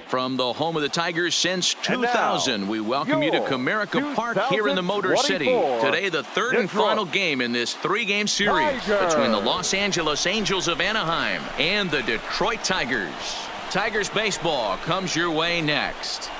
From the home of the Tigers since 2000, we welcome you to Comerica Park here in the Motor City. Today, the third and final game in this three-game series between the Los Angeles Angels of Anaheim and the Detroit Tigers. Tigers baseball comes your way next.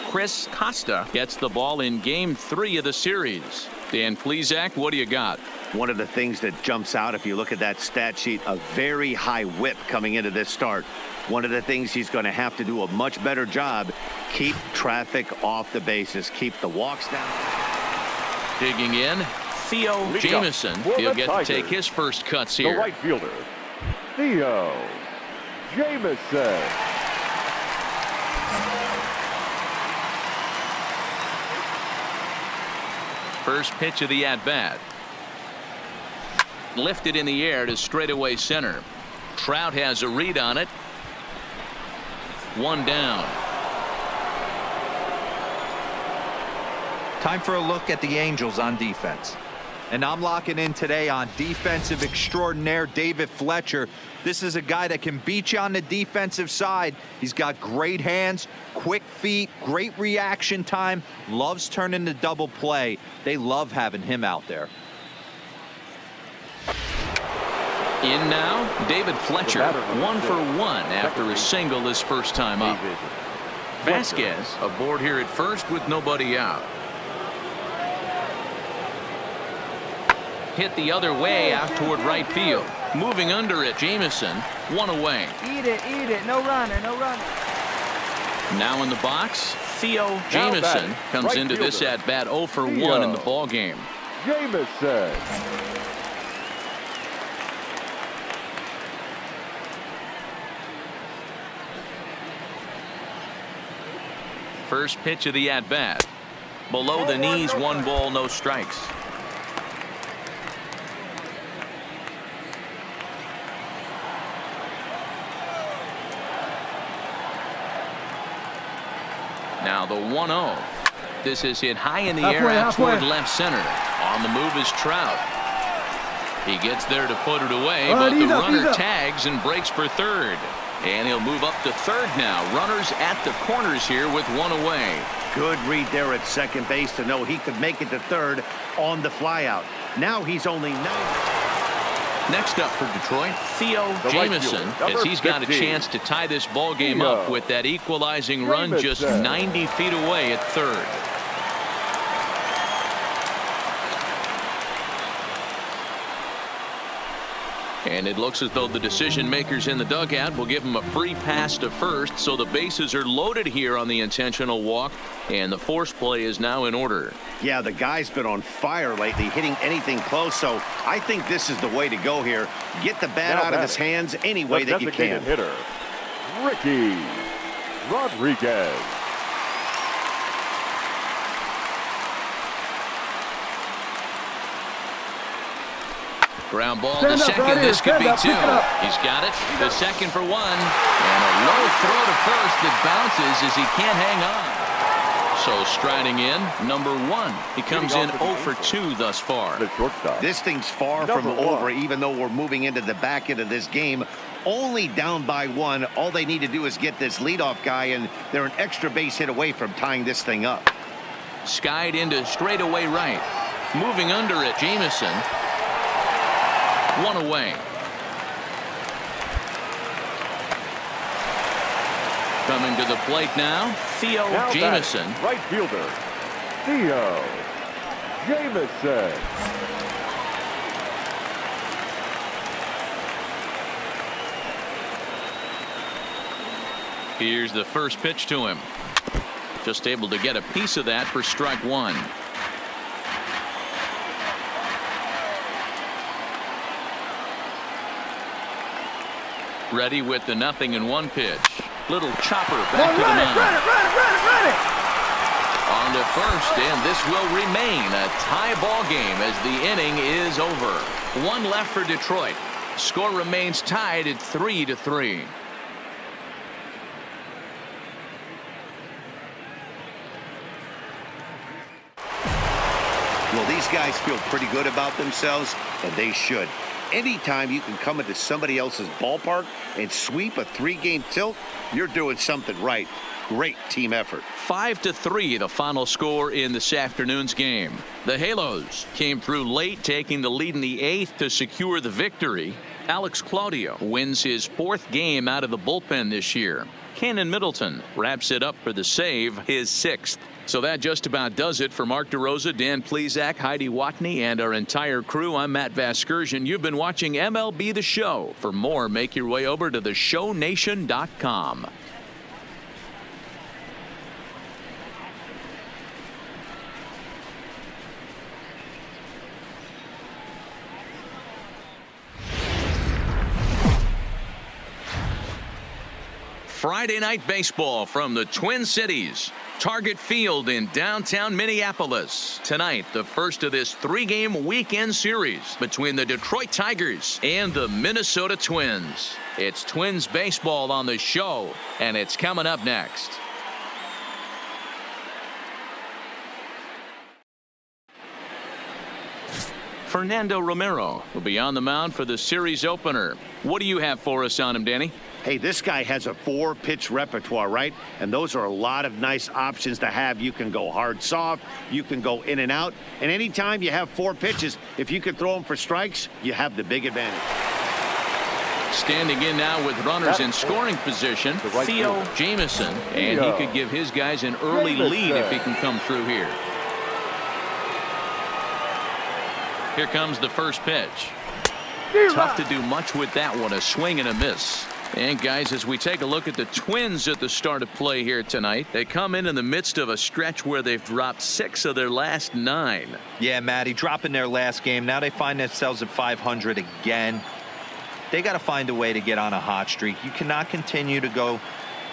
Chris Costa gets the ball in Game 3 of the series. Dan Plesac, what do you got? One of the things that jumps out if you look at that stat sheet, a very high whip coming into this start. One of the things he's going to have to do a much better job, keep traffic off the bases, keep the walks down. Digging in, Theo Jamison. He'll get to take his first cuts here. The right fielder, Theo Jamison. First pitch of the at-bat. Lifted in the air to straightaway center. Trout has a read on it. One down. Time for a look at the Angels on defense. And I'm locking in today on defensive extraordinaire David Fletcher. This is a guy that can beat you on the defensive side. He's got great hands, quick feet, great reaction time, loves turning the double play. They love having him out there. In now, David Fletcher, 1 for 1 after a single his first time up. Vasquez aboard here at first with nobody out. Hit the other way out toward right field. Moving under it, Jamison, 1 away. Eat it, no runner, no runner. Now in the box, Theo Jamison comes into this at bat 0 for 1 in the ball game. Jamison. First pitch of the at bat. Below the knees, 1 ball, no strikes. Now the 1-0. This is hit high in the air out toward left center. On the move is Trout. He gets there to put it away, but the runner tags and breaks for third. And he'll move up to third now. Runners at the corners here with 1 away. Good read there at second base to know he could make it to third on the flyout. Now he's only 9. Next up for Detroit, Theo Jamison, as he's got a chance to tie this ball game up with that equalizing run just 90 feet away at third. And it looks as though the decision makers in the dugout will give him a free pass to first, so the bases are loaded here on the intentional walk, and the force play is now in order. Yeah, the guy's been on fire lately, hitting anything close, so I think this is the way to go here. Get the bat out of his hands any way that you can. Hitter, Ricky Rodriguez. Ground ball to second. This could be 2. He's got it. The second for 1. And a low throw to first that bounces as he can't hang on. So striding in, number 1. He comes in 0 for 2 thus far. This thing's far from over, even though we're moving into the back end of this game. Only down by 1. All they need to do is get this leadoff guy, and they're an extra base hit away from tying this thing up. Skied into straightaway right. Moving under it, Jamison. 1 away. Coming to the plate now, Theo Jamison. Right fielder, Theo Jamison. Here's the first pitch to him. Just able to get a piece of that for strike 1. Ready with the 0-1 pitch. Little chopper back to the mound. Run it. On to first, and this will remain a tie ball game as the inning is over. 1 left for Detroit. Score remains tied at 3-3. Well, these guys feel pretty good about themselves, and they should. anytime you can come into somebody else's ballpark and sweep a 3-game tilt, you're doing something right. Great team effort. 5-3 the final score in this afternoon's game. The Halos came through late, taking the lead in the 8th to secure the victory. Alex Claudio wins his 4th game out of the bullpen this year. Cannon Middleton wraps it up for the save, his 6th. So that just about does it for Mark DeRosa, Dan Plesac, Heidi Watney, and our entire crew. I'm Matt Vasgersian. You've been watching MLB The Show. For more, make your way over to theshownation.com. Friday night baseball from the Twin Cities. Target Field in downtown Minneapolis. Tonight, the first of this 3-game weekend series between the Detroit Tigers and the Minnesota Twins. It's Twins baseball on the show, and it's coming up next. Fernando Romero will be on the mound for the series opener. What do you have for us on him, Danny? Hey, this guy has a 4-pitch repertoire, right? And those are a lot of nice options to have. You can go hard, soft. You can go in and out. And anytime you have 4 pitches, if you can throw them for strikes, you have the big advantage. Standing in now with runners in scoring position, Theo Jamieson. And he could give his guys an early lead if he can come through here. Here comes the first pitch. Tough to do much with that one. A swing and a miss. And guys, as we take a look at the Twins at the start of play here tonight, they come in the midst of a stretch where they've dropped 6 of their last 9. Yeah, Matty, dropping their last game. Now they find themselves at 500 again. They got to find a way to get on a hot streak. You cannot continue to go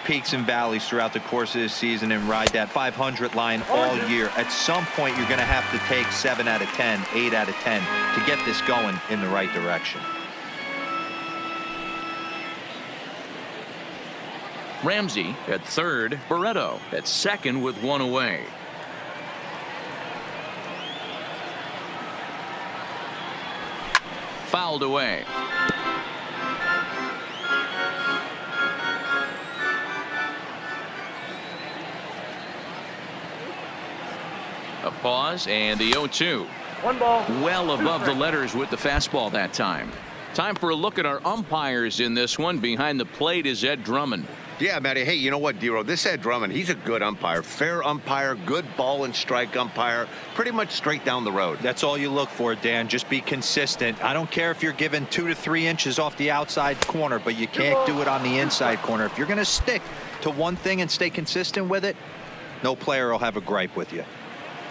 peaks and valleys throughout the course of this season and ride that 500 line all year. At some point, you're going to have to take 7 out of 10, 8 out of 10 to get this going in the right direction. Ramsey at third, Barreto at second with 1 away. Fouled away. A pause and the 0-2. 1 ball. Well above the letters with the fastball that time. Time for a look at our umpires in this one. Behind the plate is Ed Drummond. Yeah, Matty. Hey, you know what, Dero? This Ed Drummond, he's a good umpire. Fair umpire, good ball and strike umpire. Pretty much straight down the road. That's all you look for, Dan. Just be consistent. I don't care if you're given 2 to 3 inches off the outside corner, but you can't do it on the inside corner. If you're going to stick to one thing and stay consistent with it, no player will have a gripe with you.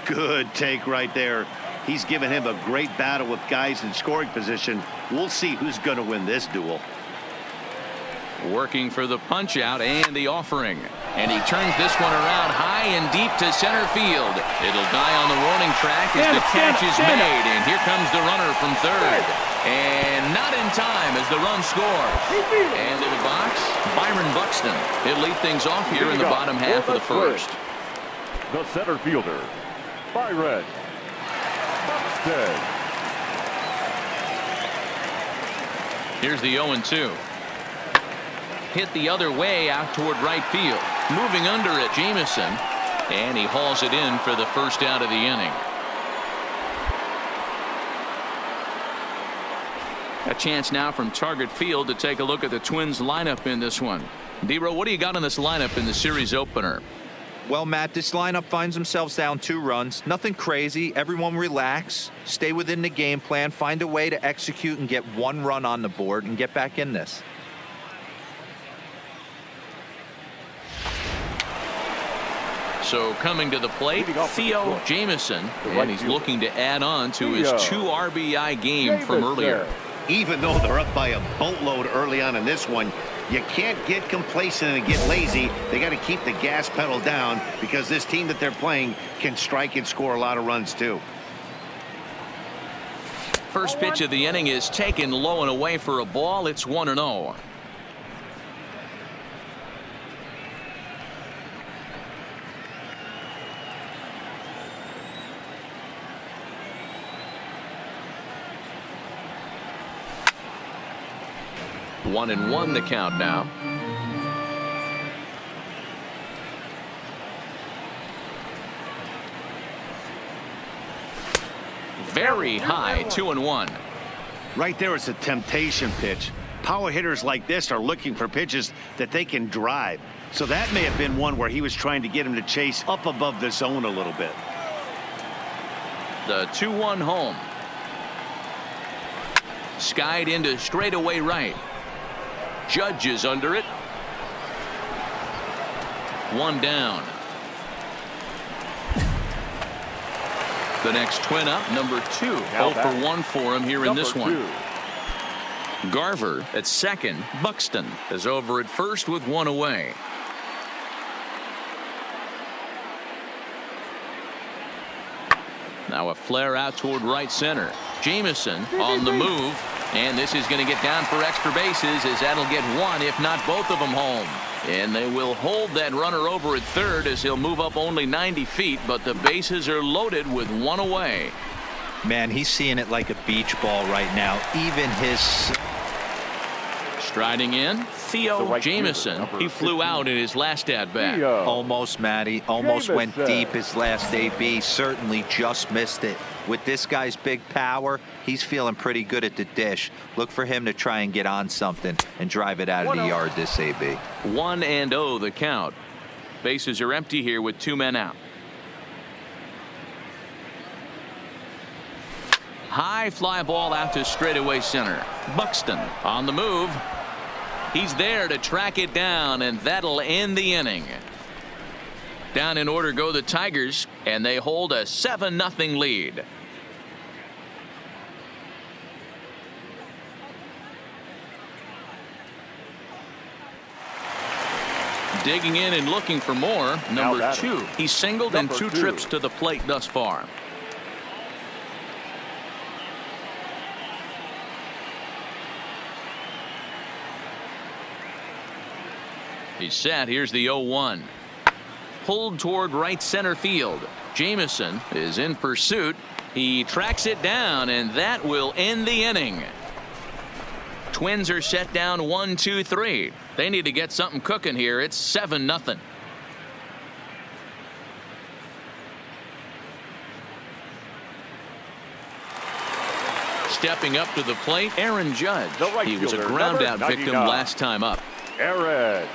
Good take right there. He's given him a great battle with guys in scoring position. We'll see who's going to win this duel. Working for the punch out and the offering. And he turns this one around high and deep to center field. It'll die on the warning track as the catch is made. And here comes the runner from third. And not in time as the run scores. And to the box, Byron Buxton. He'll lead things off here in the bottom half of the first. The center fielder, Byron Buxton. Here's the 0-2. Hit the other way out toward right field. Moving under it, Jamieson. And he hauls it in for the first out of the inning. A chance now from Target Field to take a look at the Twins lineup in this one. Dero, what do you got on this lineup in the series opener? Well, Matt, this lineup finds themselves down 2 runs. Nothing crazy. Everyone relax. Stay within the game plan. Find a way to execute and get 1 run on the board and get back in this. So coming to the plate, Theo Jamieson, and he's looking to add on to his 2 RBI game from earlier. Even though they're up by a boatload early on in this one, you can't get complacent and get lazy. They got to keep the gas pedal down because this team that they're playing can strike and score a lot of runs too. First pitch of the inning is taken low and away for a ball. It's 1-0. 1-1 the count now. Very high, 2-1. Right there is a temptation pitch. Power hitters like this are looking for pitches that they can drive. So that may have been one where he was trying to get him to chase up above the zone a little bit. The 2-1 home. Skied into straightaway right. Judge is under it. 1 down. The next twin up, number 2. 0 for 1 for him here in this one. Garver at second. Buxton is over at first with 1 away. Now a flare out toward right center. Jameson on the move, and this is going to get down for extra bases, as that'll get 1, if not both of them, home. And they will hold that runner over at third, as he'll move up only 90 feet, but the bases are loaded with 1 away. Man, he's seeing it like a beach ball right now. Even his... Striding in, Theo Jameson. He flew out in his last at-bat. Almost, Matty. Almost went deep his last AB. Certainly just missed it. With this guy's big power, he's feeling pretty good at the dish. Look for him to try and get on something and drive it out of the yard this AB. 1-0 the count. Bases are empty here with 2 men out. High fly ball out to straightaway center. Buxton on the move. He's there to track it down, and that'll end the inning. Down in order go the Tigers, and they hold a 7-0 lead. Digging in and looking for more, number 2. He's singled in 2 trips to the plate thus far. He's set. Here's the 0-1. Pulled toward right center field. Jameson is in pursuit. He tracks it down, and that will end the inning. Twins are set down 1-2-3. They need to get something cooking here. It's 7-0. Stepping up to the plate, Aaron Judge. He was a ground out victim last time up. Aaron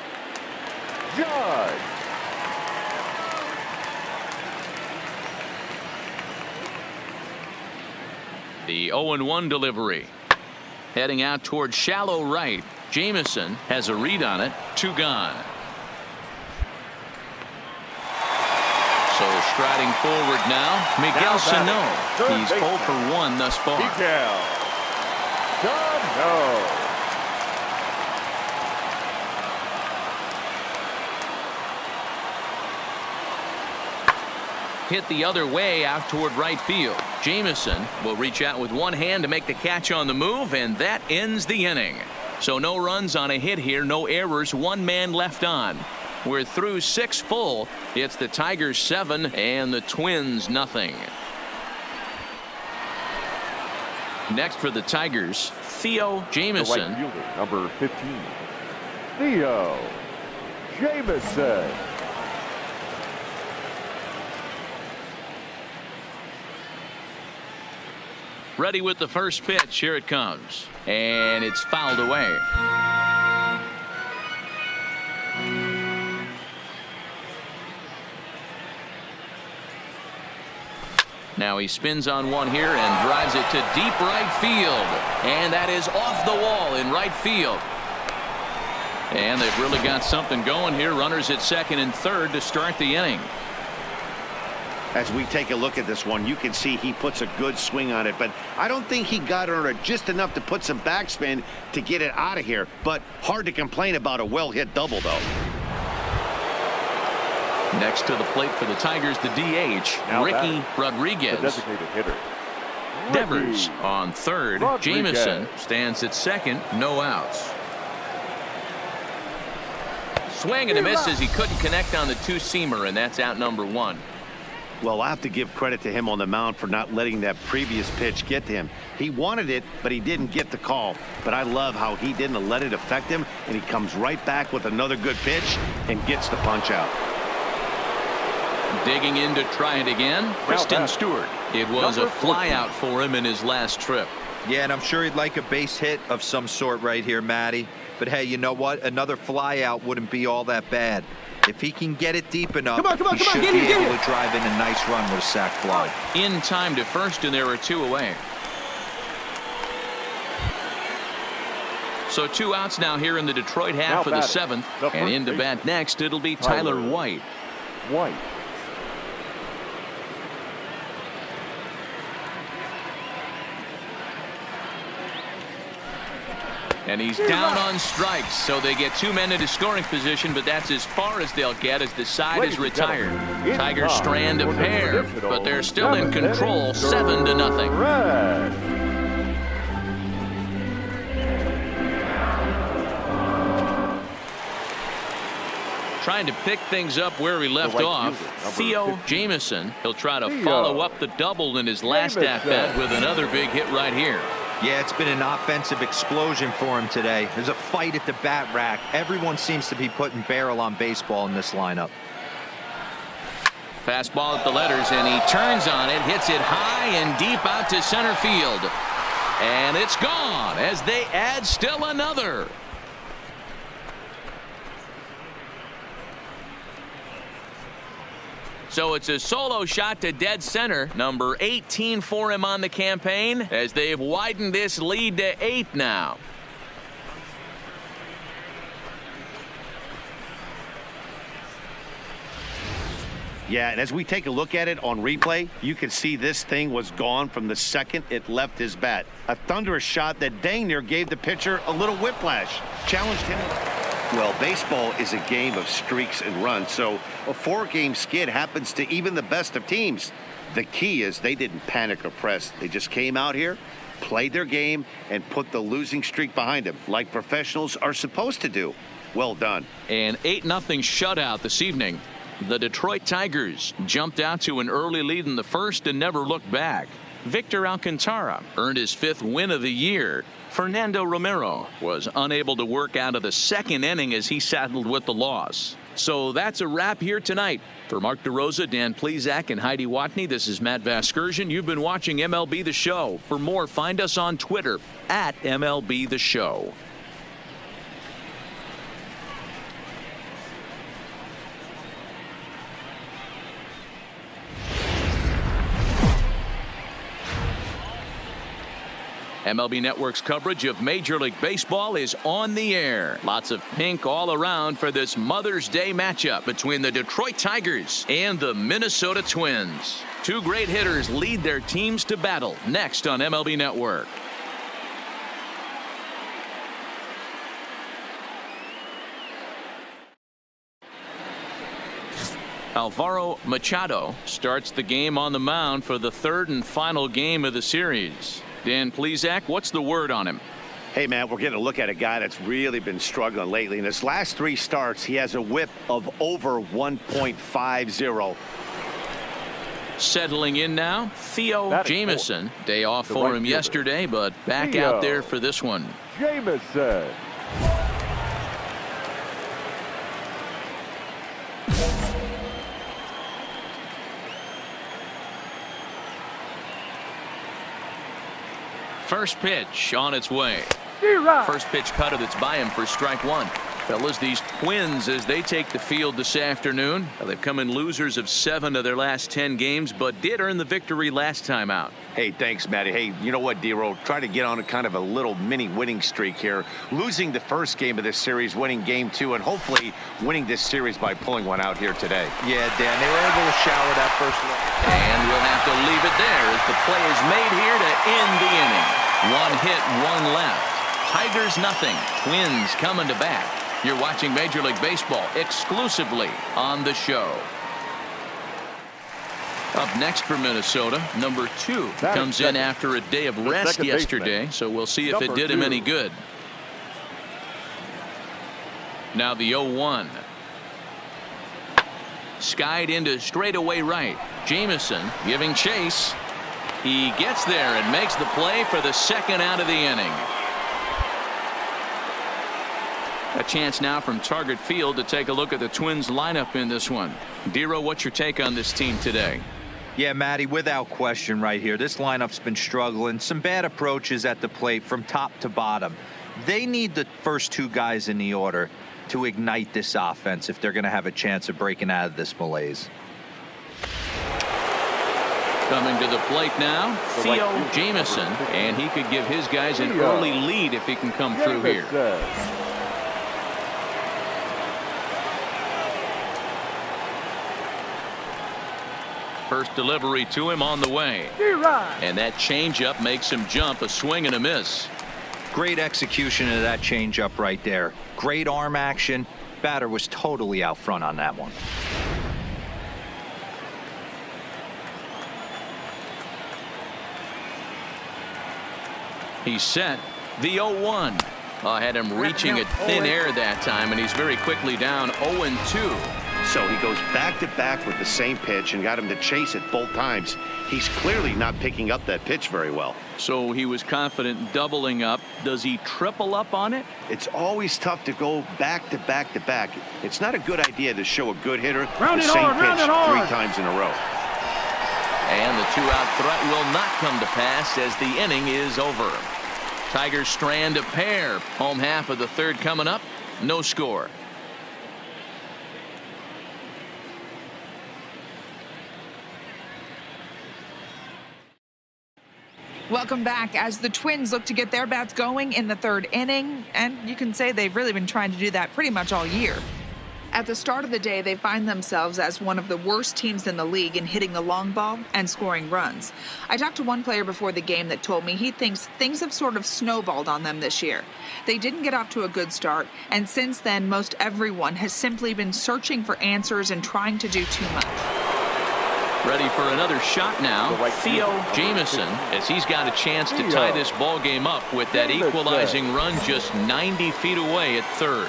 Judge. The 0-1 delivery. Heading out toward shallow right. Jameson has a read on it. 2 gone. So striding forward now, Miguel Sano. He's 0 for 1 thus far. Miguel Sano. Hit the other way out toward right field. Jameson will reach out with 1 hand to make the catch on the move, and that ends the inning. So no runs on a hit here, no errors, 1 man left on. We're through 6 full. It's the Tigers 7 and the Twins nothing. Next for the Tigers, Theo Jameson. The right fielder, number 15, Theo Jameson. Ready with the first pitch. Here it comes. And it's fouled away. Now he spins on one here and drives it to deep right field. And that is off the wall in right field. And they've really got something going here. Runners at second and third to start the inning. As we take a look at this one, you can see he puts a good swing on it, but I don't think he got on it just enough to put some backspin to get it out of here. But hard to complain about a well-hit double, though. Next to the plate for the Tigers, the DH, Ricky Rodriguez. The designated hitter, Devers on third. Rodriguez. Jameson stands at second. No outs. Swing and a miss as he couldn't connect on the 2-seamer, and that's out number 1. Well, I have to give credit to him on the mound for not letting that previous pitch get to him. He wanted it, but he didn't get the call. But I love how he didn't let it affect him, and he comes right back with another good pitch and gets the punch out. Digging in to try it again, Kristen Stewart. It was a fly out for him in his last trip. Yeah, and I'm sure he'd like a base hit of some sort right here, Matty. But hey, you know what? Another fly out wouldn't be all that bad. If he can get it deep enough, he should be able to drive in a nice run with a sac fly. In time to first, and there are 2 away. So 2 outs now here in the Detroit half of the 7th. And in to bat next, it'll be Tyler White. And he's down on strikes, so they get 2 men into scoring position, but that's as far as they'll get as the side is retired. Tigers strand a pair, but they're still in control, 7-0. Trying to pick things up where he left off, Theo Jamieson. He'll try to follow up the double in his last at-bat with another big hit right here. Yeah, it's been an offensive explosion for him today. There's a fight at the bat rack. Everyone seems to be putting barrel on baseball in this lineup. Fastball at the letters, and he turns on it, hits it high and deep out to center field. And it's gone as they add still another. So it's a solo shot to dead center, number 18 for him on the campaign, as they've widened this lead to 8 now. Yeah, and as we take a look at it on replay, you can see this thing was gone from the second it left his bat. A thunderous shot that dang near gave the pitcher a little whiplash. Challenged him. Well, baseball is a game of streaks and runs, so a 4-game skid happens to even the best of teams. The key is they didn't panic or press. They just came out here, played their game, and put the losing streak behind them, like professionals are supposed to do. Well done. An 8-0 shutout this evening. The Detroit Tigers jumped out to an early lead in the first and never looked back. Victor Alcantara earned his 5th win of the year. Fernando Romero was unable to work out of the 2nd inning as he saddled with the loss. So that's a wrap here tonight. For Mark DeRosa, Dan Plesac, and Heidi Watney, this is Matt Vasgersian. You've been watching MLB The Show. For more, find us on Twitter at MLB The Show. MLB Network's coverage of Major League Baseball is on the air. Lots of pink all around for this Mother's Day matchup between the Detroit Tigers and the Minnesota Twins. 2 great hitters lead their teams to battle next on MLB Network. Alvaro Machado starts the game on the mound for the 3rd and final game of the series. Dan Plesac, what's the word on him? Hey, man, we're getting a look at a guy that's really been struggling lately. In his last 3 starts, he has a whip of over 1.50. Settling in now, Theo Jamieson. Day off for him yesterday, but back out there for this one. Jamieson. First pitch on its way. First pitch cutter that's by him for strike 1. Fellas, these Twins, as they take the field this afternoon, they've come in losers of 7 of their last 10 games, but did earn the victory last time out. Hey, thanks, Matty. Hey, you know what, D-Roll? Try to get on a kind of a little mini winning streak here. Losing the first game of this series, winning game 2, and hopefully winning this series by pulling one out here today. Yeah, Dan, they were able to shower that first one. And we'll have to leave it there as the play is made here to end the inning. 1 hit, 1 left. Tigers nothing. Twins coming to bat. You're watching Major League Baseball exclusively on the show. Up next for Minnesota, number 2 comes in after a day of rest yesterday, so we'll see if it did him any good. Now the 0-1. Skied into straightaway right. Jamison giving chase. He gets there and makes the play for the second out of the inning. A chance now from Target Field to take a look at the Twins lineup in this one. Dero, what's your take on this team today? Yeah, Matty, without question right here. This lineup's been struggling. Some bad approaches at the plate from top to bottom. They need the first two guys in the order to ignite this offense if they're going to have a chance of breaking out of this malaise. Coming to the plate now, Theo Jamison, and he could give his guys an early lead if he can come through here. First delivery to him on the way. And that changeup makes him jump, a swing and a miss. Great execution of that changeup right there. Great arm action. Batter was totally out front on that one. He's set. The 0-1. Had him reaching at thin air that time, and he's very quickly down 0-2. So he goes back-to-back with the same pitch and got him to chase it both times. He's clearly not picking up that pitch very well. So he was confident doubling up. Does he triple up on it? It's always tough to go back-to-back-to-back. It's not a good idea to show a good hitter the same pitch 3 times in a row. And the 2-out threat will not come to pass as the inning is over. Tigers strand a pair. Home half of the third coming up. No score. Welcome back as the Twins look to get their bats going in the third inning, and you can say they've really been trying to do that pretty much all year. At the start of the day, they find themselves as one of the worst teams in the league in hitting the long ball and scoring runs. I talked to one player before the game that told me he thinks things have sort of snowballed on them this year. They didn't get off to a good start, and since then, most everyone has simply been searching for answers and trying to do too much. Ready for another shot now, Theo Jamison, as he's got a chance to tie this ball game up with that equalizing run just 90 feet away at third.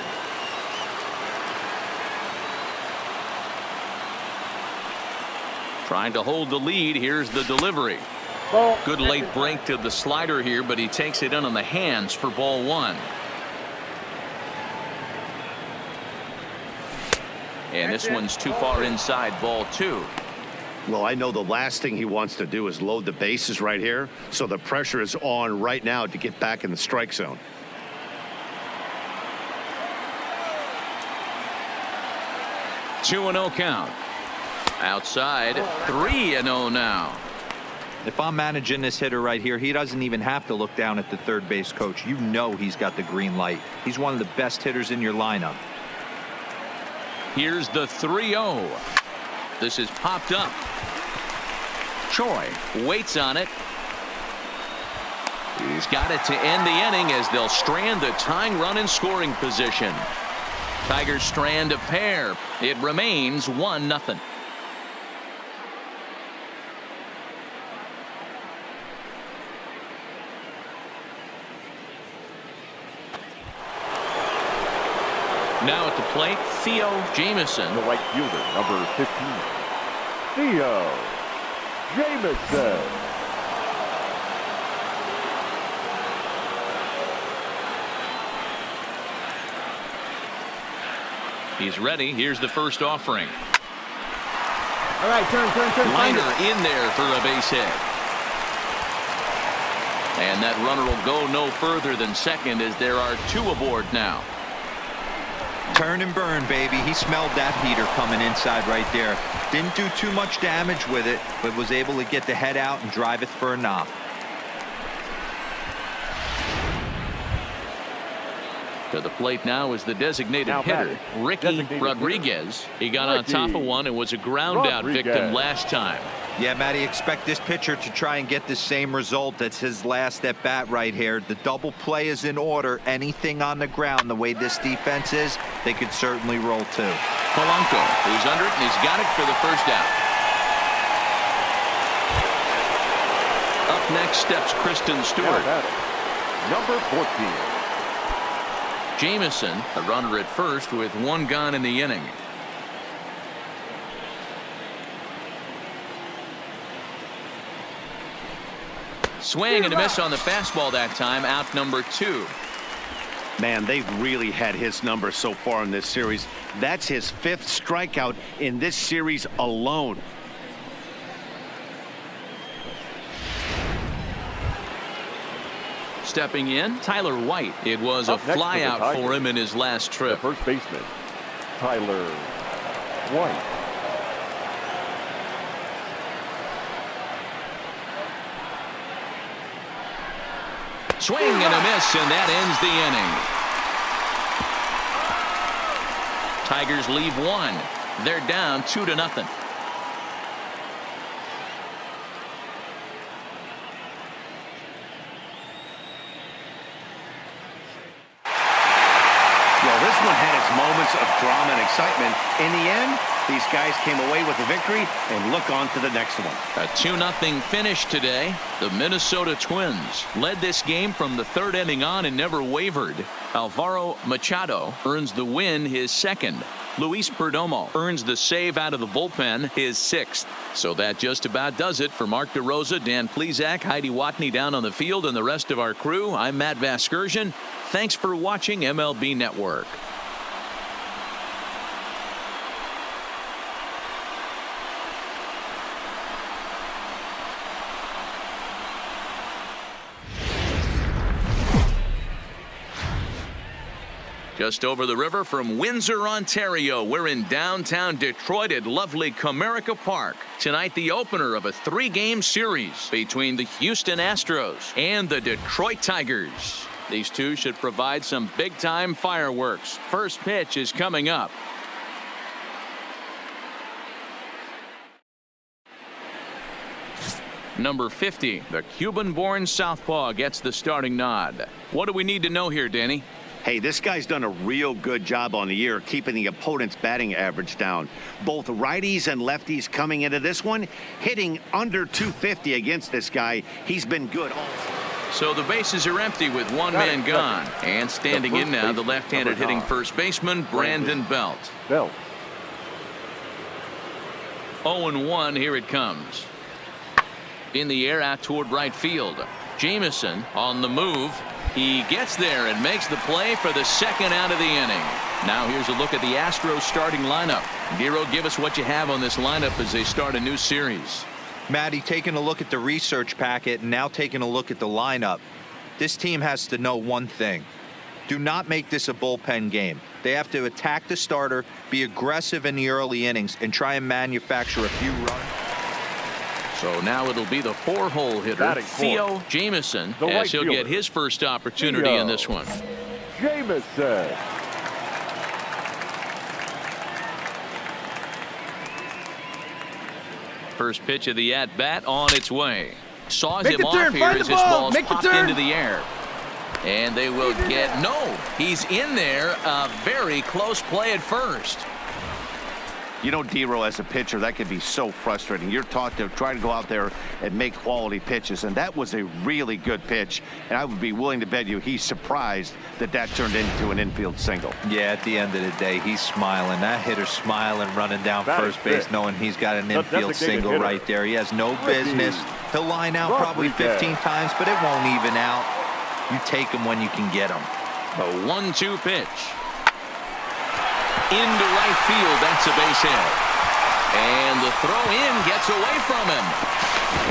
Trying to hold the lead. Here's the delivery. Good late break to the slider here, but he takes it in on the hands for ball 1. And this one's too far inside, ball 2. Well, I know the last thing he wants to do is load the bases right here, so the pressure is on right now to get back in the strike zone. Two and 0 count. Outside, 3-0 now. If I'm managing this hitter right here, he doesn't even have to look down at the third base coach. You know he's got the green light. He's one of the best hitters in your lineup. Here's the 3-0. This is popped up. Choi waits on it. He's got it to end the inning as they'll strand the tying run in scoring position. Tigers strand a pair. It remains 1-0. Now at the plate, Theo Jamison. The right fielder, number 15, Theo Jamison. He's ready. Here's the first offering. All right, turn. Liner in there for a base hit. And that runner will go no further than second as there are 2 aboard now. Turn and burn, baby. He smelled that heater coming inside right there. Didn't do too much damage with it, but was able to get the head out and drive it for a knock. To the plate now is the designated hitter, Ricky Rodriguez. He got on top of one and was a ground out victim last time. Yeah, Matty, expect this pitcher to try and get the same result. That's his last at bat right here. The double play is in order. Anything on the ground, the way this defense is, they could certainly roll too. Polanco, he's under it and he's got it for the first out. Up next steps Kristen Stewart. Number 14. Jamison, the runner at first with 1 gone in the inning. Swing and a miss on the fastball that time. Out number 2. Man, they've really had his number so far in this series. That's his 5th strikeout in this series alone. Stepping in, Tyler White. It was a flyout for him in his last trip. The first baseman, Tyler White. Swing and a miss, and that ends the inning. Tigers leave 1. They're down 2-0. This one had its moments of drama and excitement. In the end, these guys came away with a victory and look on to the next one. A 2-0 finish today. The Minnesota Twins led this game from the 3rd inning on and never wavered. Alvaro Machado earns the win, his 2nd. Luis Perdomo earns the save out of the bullpen, his 6th. So that just about does it for Mark DeRosa, Dan Plesac, Heidi Watney down on the field, and the rest of our crew. I'm Matt Vasgersian. Thanks for watching MLB Network. Just over the river from Windsor, Ontario, we're in downtown Detroit at lovely Comerica Park. Tonight, the opener of a 3-game series between the Houston Astros and the Detroit Tigers. These two should provide some big-time fireworks. First pitch is coming up. Number 50, the Cuban-born southpaw, gets the starting nod. What do we need to know here, Danny? Hey, this guy's done a real good job on the year keeping the opponent's batting average down. Both righties and lefties coming into this one, hitting under 250 against this guy. He's been good all season. So the bases are empty with one man gone. And standing in now, the left-handed hitting first baseman, Brandon Belt. 0-1, here it comes. In the air out toward right field. Jamison on the move. He gets there and makes the play for the 2nd out of the inning. Now here's a look at the Astros starting lineup. Giro, give us what you have on this lineup as they start a new series. Matty, taking a look at the research packet and now taking a look at the lineup. This team has to know one thing. Do not make this a bullpen game. They have to attack the starter, be aggressive in the early innings, and try and manufacture a few runs. So now it'll be the 4-hole hitter, Theo Jamison, as he'll get his first opportunity in this one. Jamison. First pitch of the at-bat on its way. Saws him off here as his ball's popped into the air. And they will get, no, he's in there. A very close play at first. You know, Dero, as a pitcher, that can be so frustrating. You're taught to try to go out there and make quality pitches, and that was a really good pitch. And I would be willing to bet you he's surprised that that turned into an infield single. Yeah, at the end of the day, he's smiling. That hitter's smiling, running down first base, knowing he's got an infield single right there. He has no business. He'll line out probably 15 times, but it won't even out. You take him when you can get him. A 1-2 pitch. Into right field, that's a base hit. And the throw in gets away from him.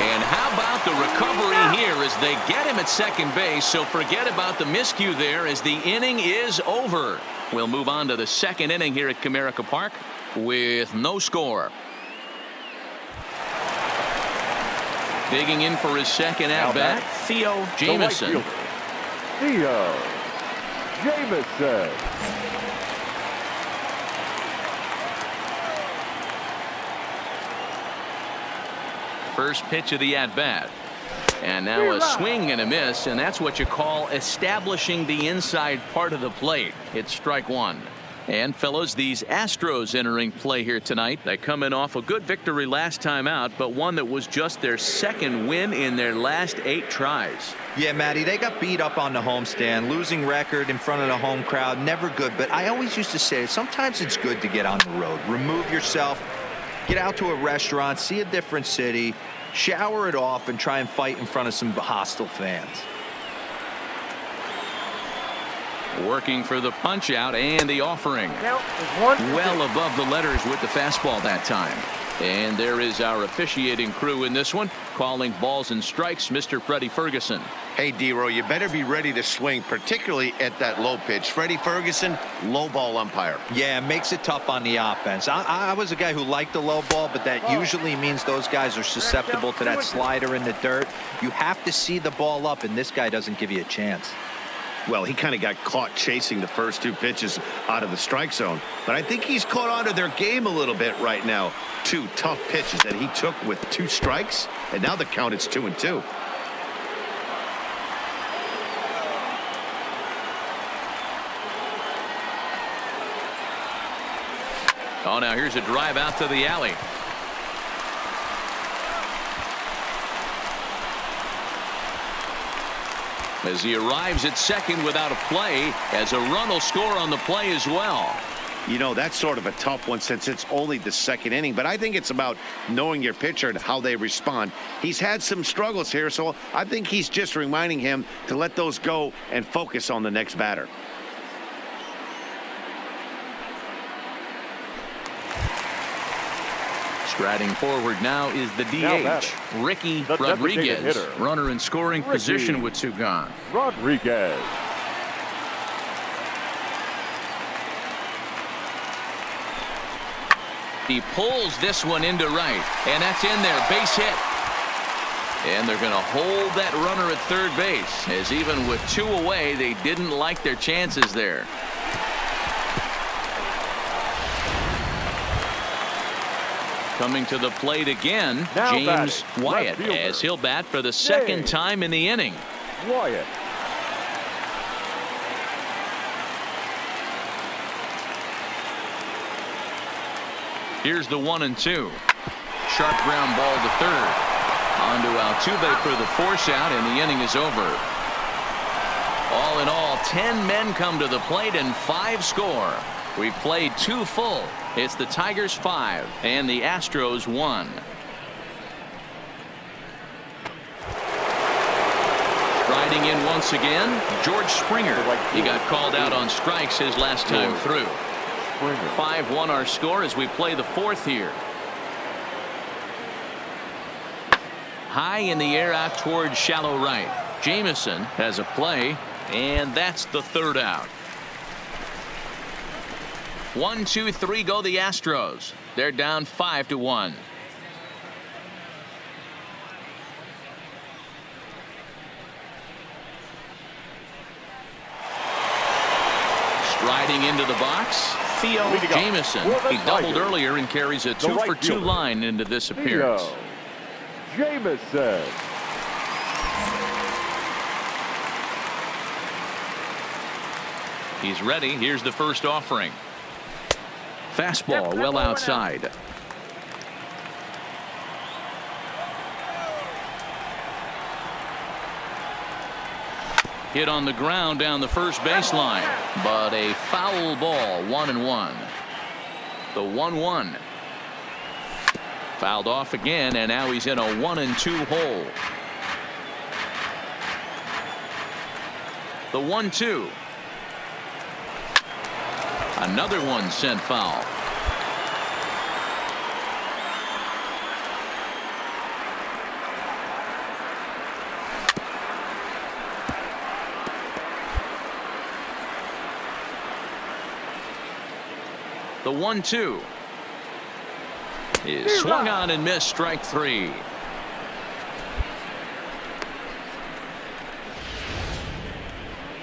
And how about the recovery here as they get him at second base? So forget about the miscue there as the inning is over. We'll move on to the 2nd inning here at Comerica Park with no score. Digging in for his 2nd at-bat, Theo Jamison. Theo Jamison. First pitch of the at-bat. And now a swing and a miss, and that's what you call establishing the inside part of the plate. It's strike 1. And fellows, these Astros entering play here tonight. They come in off a good victory last time out, but one that was just their 2nd win in their last 8 tries. Yeah, Matty, they got beat up on the homestand. Losing record in front of the home crowd, never good. But I always used to say, sometimes it's good to get on the road. Remove yourself. Get out to a restaurant, see a different city, shower it off and try and fight in front of some hostile fans. Working for the punch out and the offering. Count is 1. Well above the letters with the fastball that time. And there is our officiating crew in this one, calling balls and strikes, Mr. Freddie Ferguson. Hey, D-Row, you better be ready to swing, particularly at that low pitch. Freddie Ferguson, low ball umpire. Yeah, it makes it tough on the offense. I was a guy who liked the low ball, but that usually means those guys are susceptible to that slider in the dirt. You have to see the ball up, and this guy doesn't give you a chance. Well, he kind of got caught chasing the first 2 pitches out of the strike zone. But I think he's caught on to their game a little bit right now. 2 tough pitches that he took with 2 strikes, and now the count is 2-2. Oh, now here's a drive out to the alley. As he arrives at second without a play, as a run will score on the play as well. You know, that's sort of a tough one since it's only the second inning, but I think it's about knowing your pitcher and how they respond. He's had some struggles here, so I think he's just reminding him to let those go and focus on the next batter. Striding forward now is the DH, Ricky Rodriguez. Runner in scoring position with 2 gone. Rodriguez. He pulls this one into right, and that's in there, base hit. And they're going to hold that runner at third base, as even with 2 away, they didn't like their chances there. Coming to the plate again, Now James batting, Wyatt, left fielder, as he'll bat for the second time in the inning. Wyatt. Here's the 1-2. Sharp ground ball to third. On to Altuve for the force out, and the inning is over. All in all, 10 men come to the plate and 5 score. We've played 2 full. It's the Tigers 5 and the Astros 1. Striding in once again, George Springer. He got called out on strikes his last time through. 5-1 our score as we play the 4th here. High in the air out towards shallow right. Jamison has a play, and that's the 3rd out. 1, 2, 3 go the Astros. They're down 5-1. Striding into the box, Theo Jamison. He doubled earlier and carries a 2 for 2 line into this appearance. Jamison. He's ready. Here's the first offering. Fastball well outside. Hit on the ground down the first baseline, but a foul ball. 1-1. The 1-1. Fouled off again, and now he's in a 1-2 hole. The 1-2. Another one sent foul. The 1-2 is swung on and missed. Strike 3.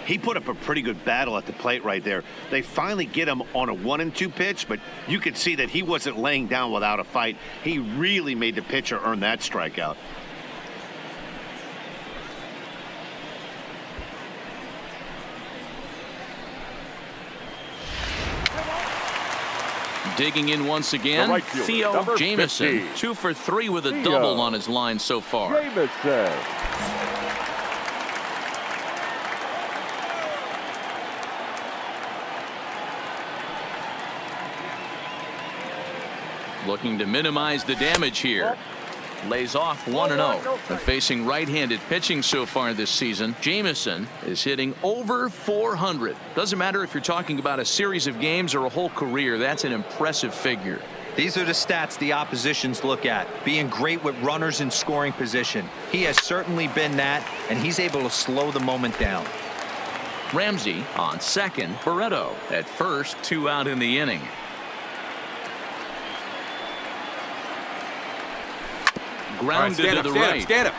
He put up a pretty good battle at the plate right there. They finally get him on a 1-2 pitch, but you could see that he wasn't laying down without a fight. He really made the pitcher earn that strikeout. Digging in once again, right fielder, Theo Jamison. 50. 2 for 3 with a double on his line so far. Jamison. Looking to minimize the damage here. lays off 1-0. And facing right-handed pitching so far this season, Jameson is hitting over 400. Doesn't matter if you're talking about a series of games or a whole career, that's an impressive figure. These are the stats the oppositions look at. Being great with runners in scoring position. He has certainly been that, and he's able to slow the moment down. Ramsey on second, Barreto at first, 2 out in the inning. Grounded to the right. Stand up.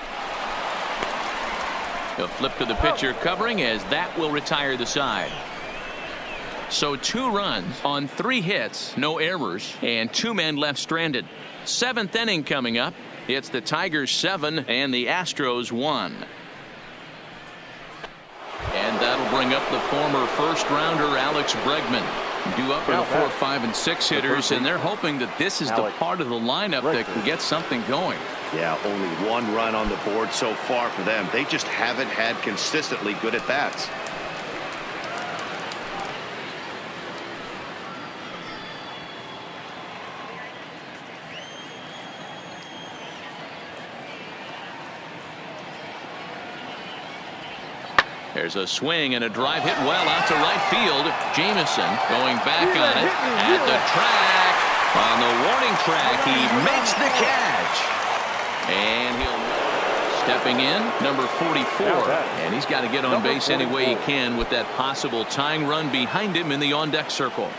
A flip to the pitcher covering as that will retire the side. So 2 runs on 3 hits, no errors, and 2 men left stranded. 7th inning coming up. It's the Tigers 7 and the Astros 1. And that'll bring up the former first-rounder Alex Bregman. Due up to 4, 5, and 6 hitters, and they're hoping that this is the part of the lineup that can get something going. Yeah, only 1 run on the board so far for them. They just haven't had consistently good at-bats. There's a swing and a drive hit well out to right field. Jameson going back on it at the track. On the warning track, he makes the catch. And he'll stepping in, number 44. And he's got to get on base any way he can with that possible tying run behind him in the on-deck circle.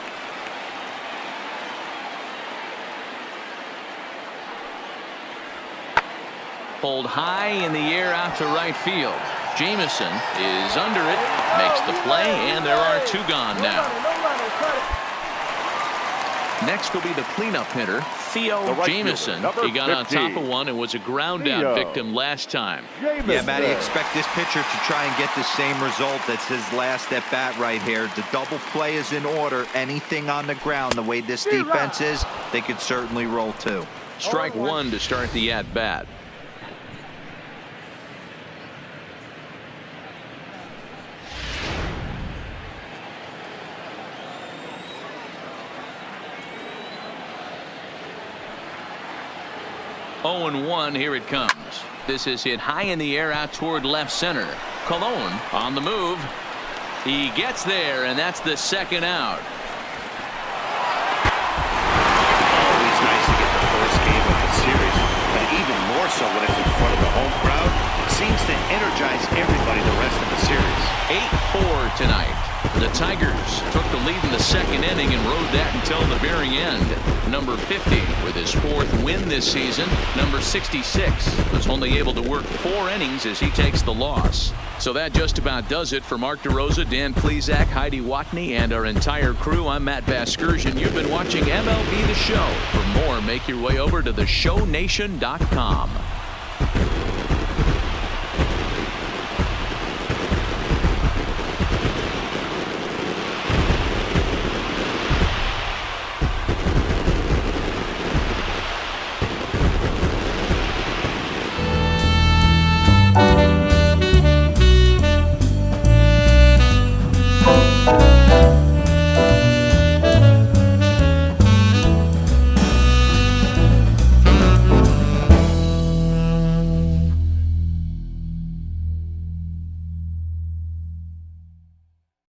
Pulled high in the air out to right field. Jameson is under it, makes the play, and there are 2 gone now. Next will be the cleanup hitter, Theo Jameson. He got on top of one and was a ground out victim last time. Yeah, Matty, expect this pitcher to try and get the same result. That's his last at bat right here. The double play is in order. Anything on the ground, the way this defense is, they could certainly roll 2. Strike 1 to start the at bat. Oh, and 1, here it comes. This is hit high in the air out toward left center. Colon on the move. He gets there, and that's the 2nd out. Always nice to get the first game of the series, but even more so when it's in front of the home crowd. It seems to energize everybody the rest of the series. 8-4 tonight. The Tigers took the lead in the 2nd inning and rode that until the very end. Number 50 with his 4th win this season. Number 66 was only able to work 4 innings as he takes the loss. So that just about does it for Mark DeRosa, Dan Plesac, Heidi Watney, and our entire crew. I'm Matt Vasgersian. You've been watching MLB The Show. For more, make your way over to theshownation.com.